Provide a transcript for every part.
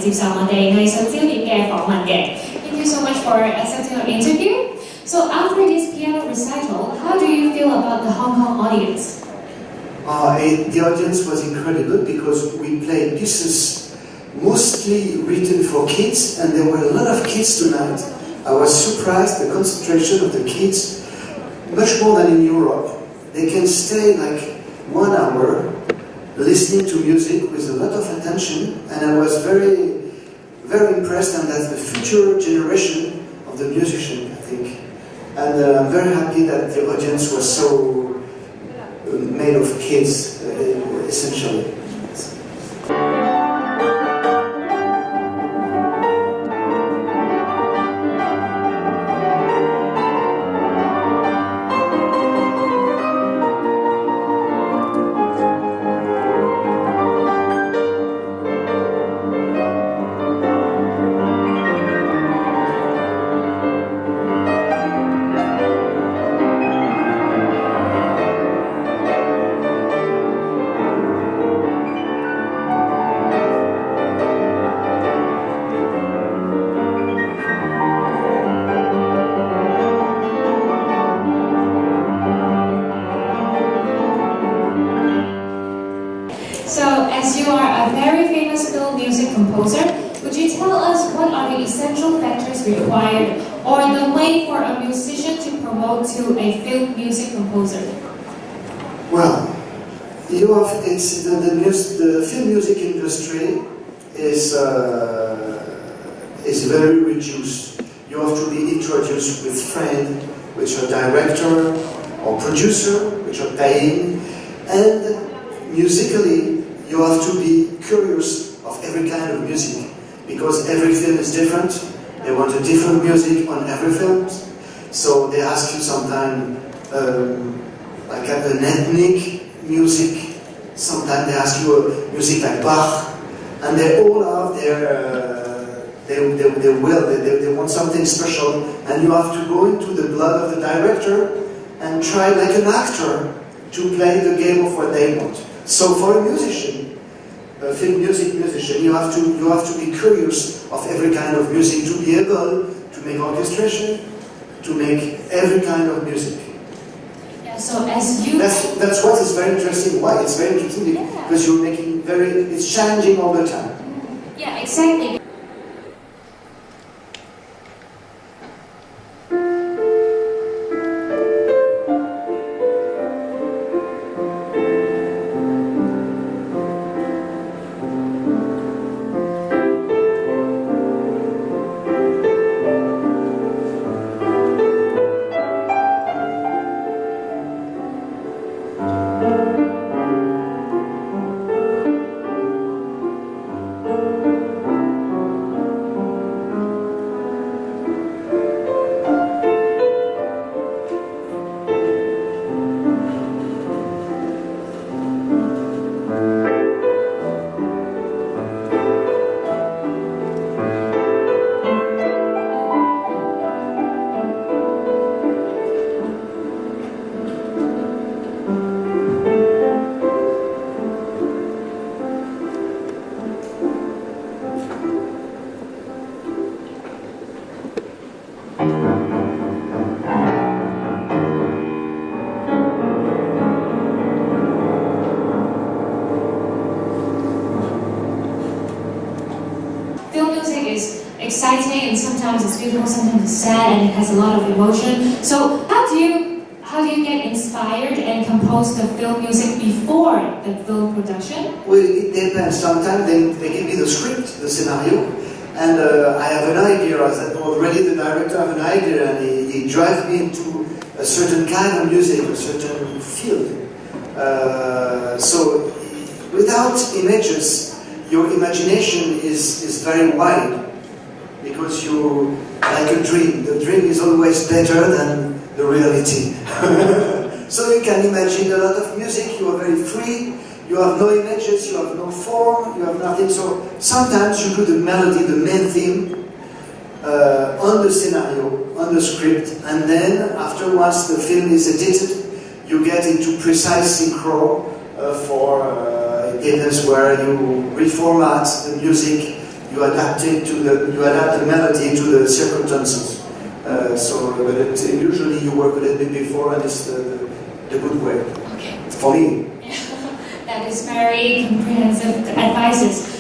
接受我哋藝術焦點嘅訪問嘅。Thank you so much for accepting our interview. So after this piano recital, how do you feel about the Hong Kong audience? The audience was incredible because we played pieces mostly written for kids, and there were a lot of kids tonight. I was surprised the concentration of the kids, much more than in Europe. They can stay like 1 hour listening to music with a lot of attention, and I was very, very impressed, and that's the future generation of the musician, I think. And I'm very happy that the audience was so made of kids, essentially. Required, or the way for a musician to promote to a film music composer? Well, the film music industry is very reduced. You have to be introduced with friends, which are director or producer, which are paying, and musically you have to be curious of every kind of music because every film is different. They want a different music on every film, so they ask you sometimes like an ethnic music. Sometimes they ask you music like Bach, and they all have their they want something special, and you have to go into the blood of the director and try like an actor to play the game of what they want. So for a musician, a film music musician, you have to be curious of every kind of music to be able to make orchestration, to make every kind of music. Yeah, so as you... That's what is very interesting. Why? It's very interesting because you're making it's changing all the time. Yeah, exactly. Exciting, and sometimes it's beautiful, sometimes it's sad, and it has a lot of emotion. So how do you get inspired and compose the film music before the film production? Well, it depends. Sometimes they give me the script, the scenario, and I have an idea. Already the director have an idea, and he drives me into a certain kind of music, a certain field. So without images, your imagination is very wide. Because you like a dream. The dream is always better than the reality. So you can imagine a lot of music, you are very free, you have no images, you have no form, you have nothing. So sometimes you put the melody, the main theme, on the scenario, on the script, and then afterwards the film is edited, you get into precise synchro for it depends where you reformat the music you adapt the melody to the circumstances. Usually you work a little bit before, and it's the good way. Okay. For me. That is very comprehensive advices.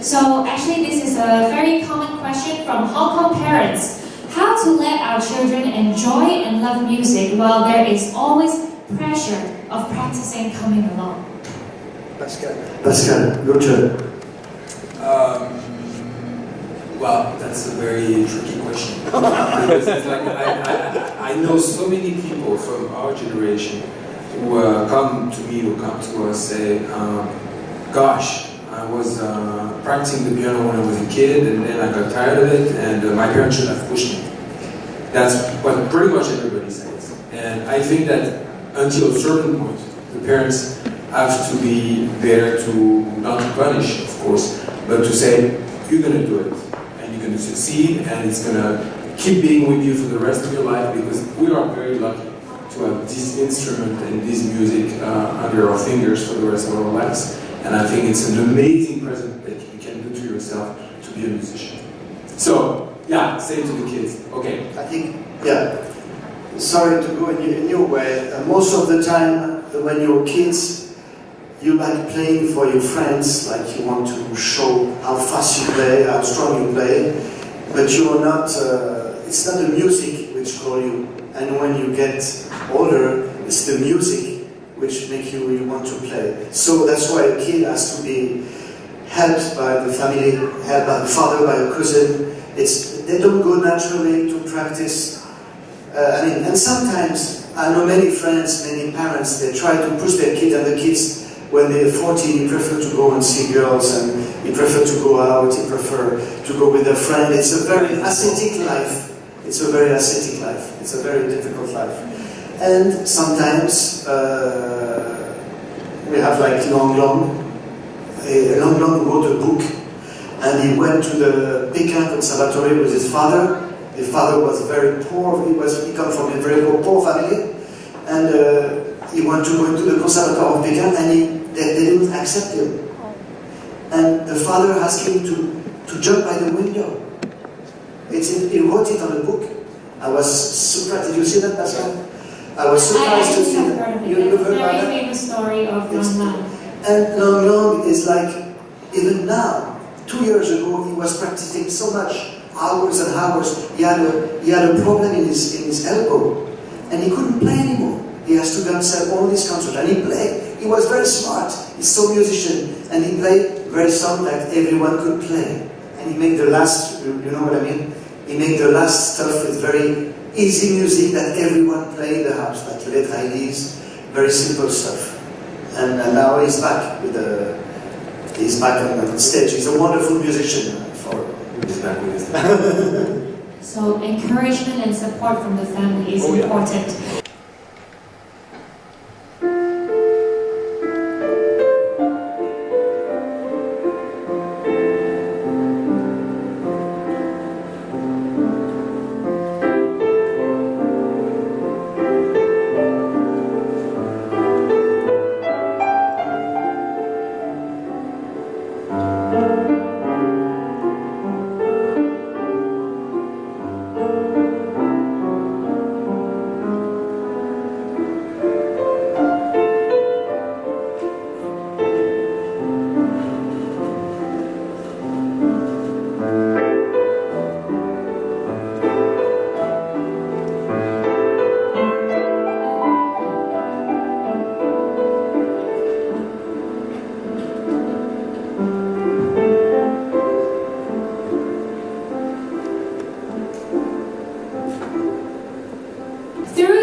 So actually this is a very common question from Hong Kong parents. How to let our children enjoy and love music while there is always pressure of practicing coming along? Pascal, your turn. Well, that's a very tricky question. Because it's like I know so many people from our generation who come to me, who come to us, say, gosh, I was practicing the piano when I was a kid, and then I got tired of it, and my parents should have pushed me. That's what pretty much everybody says. And I think that until a certain point, the parents have to be there to, not to punish, of course, but to say, you're going to do it, and you're going to succeed, and it's going to keep being with you for the rest of your life, because we are very lucky to have this instrument and this music under our fingers for the rest of our lives. And I think it's an amazing present that you can do to yourself to be a musician. So, yeah, say to the kids, okay. I think, yeah, sorry to go in your way. Most of the time, when you're kids, you like playing for your friends, like you want to show how fast you play, how strong you play, but you're not, it's not the music which calls you. And when you get older, it's the music which make you want to play. So that's why a kid has to be helped by the family, helped by the father, by a cousin. They don't go naturally to practice. And sometimes I know many friends, many parents, they try to push their kid, and the kids, when they're 14, they prefer to go and see girls, and they prefer to go out, they prefer to go with a friend. It's a very ascetic life. It's a very ascetic life. It's a very difficult life. And sometimes we have like Long wrote a book, and he went to the Pékin Conservatory with his father. His father was very poor. He come from a very poor family, and he wanted to go into the Conservatoire of Pékin, and they didn't accept him. And the father asked him to jump by the window. He wrote it on the book. I was surprised. Did you see that, Pascal? I was surprised to see that. It's a very famous story of Laurent. And Laurent is like, even now, 2 years ago, he was practicing so much, hours and hours. He had a problem in his elbow, and he couldn't play anymore. He has to go and sell all these concerts, and he played. He was very smart. He's so musician, and he played very song that everyone could play. And he made the last, you know what I mean? He made the last stuff with very easy music that everyone played in the house, like Les Traillis, very simple stuff. And now he's back he's back on stage. He's a wonderful musician. He's back with his So encouragement and support from the family is important.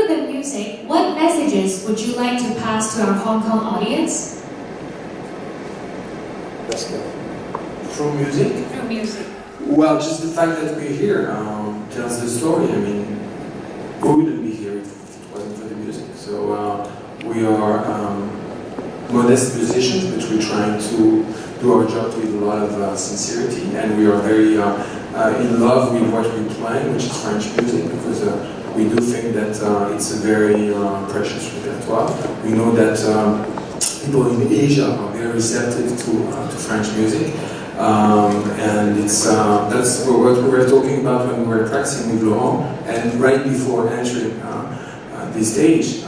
the music, what messages would you like to pass to our Hong Kong audience? That's good. Through music? Through music. Well, just the fact that we're here tells the story. I mean, we wouldn't be here if it wasn't for the music. So we are modest musicians, but we're trying to do our job with a lot of sincerity, and we are very in love with what we're playing, which is French music, because we do think that it's a very precious repertoire. We know that people in Asia are very receptive to French music, and that's what we were talking about when we were practicing with Laurent. And right before entering this stage,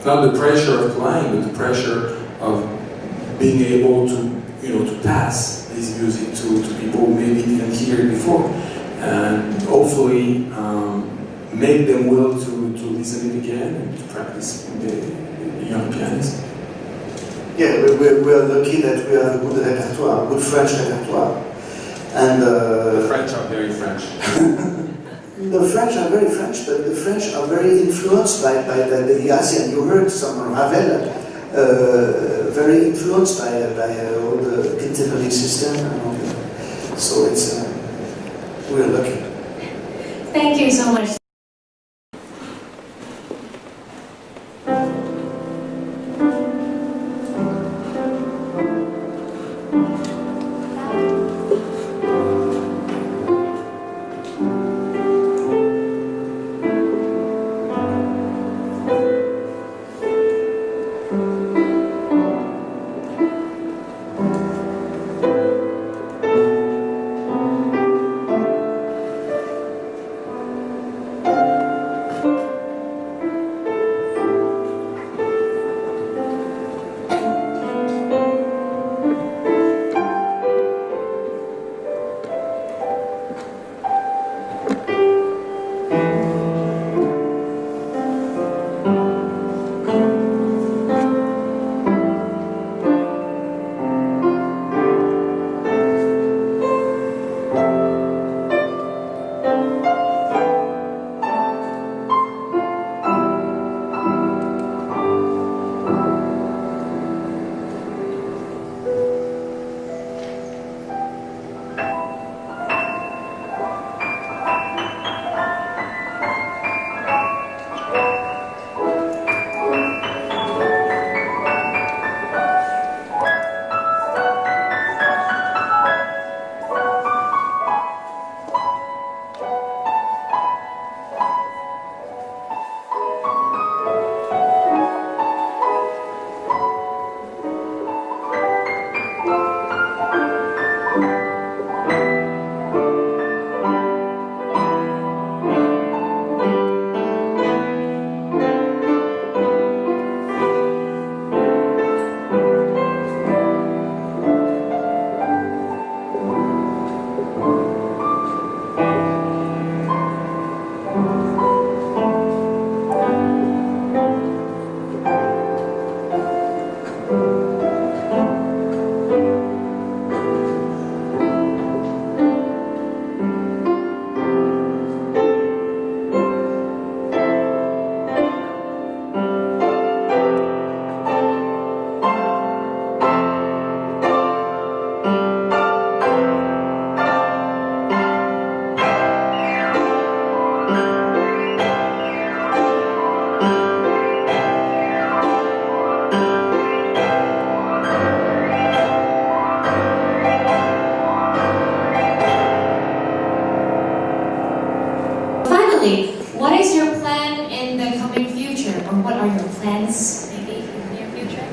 not the pressure of playing, but the pressure of being able to pass this music to people who maybe didn't hear it before, and hopefully make them will to listen it again and to practice with the young pianists. Yeah, we are lucky that we have a good repertoire, good French repertoire, and The French are very French. The French are very French, but the French are very influenced by the Asian. You heard some Ravel, very influenced by all the contemporary system, and all that. So we are lucky. Thank you so much. What is your plan in the coming future, or what are your plans maybe in the near future?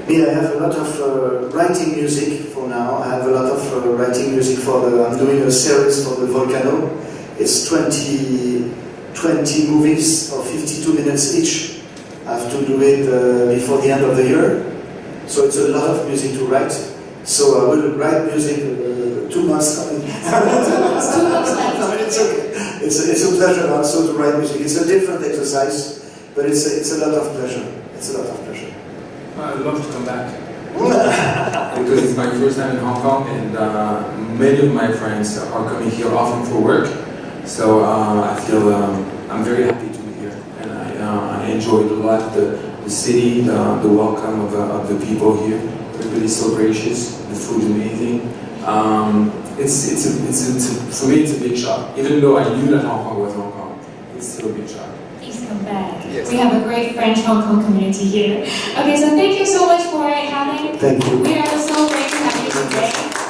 Yeah, I have a lot of writing music for now. I have a lot of writing music I'm doing a series for the Volcano. It's 20 movies of 52 minutes each. I have to do it before the end of the year. So it's a lot of music to write. So I will write music 2 months coming. 2 months left. It's okay. It's a pleasure also to write music. It's a different exercise, but it's a lot of pleasure. It's a lot of pleasure. I'd love to come back. Because it's my first time in Hong Kong, and many of my friends are coming here often for work. So I feel I'm very happy to be here. enjoyed a lot the city, the welcome of the people here. Everybody's so gracious. The food's amazing. For me, it's a big shock. Even though I knew that Hong Kong was Hong Kong, it's still a big shock. Please come back. Yes. We have a great French Hong Kong community here. Okay, so thank you so much for having. Thank you. We are so great to have you today.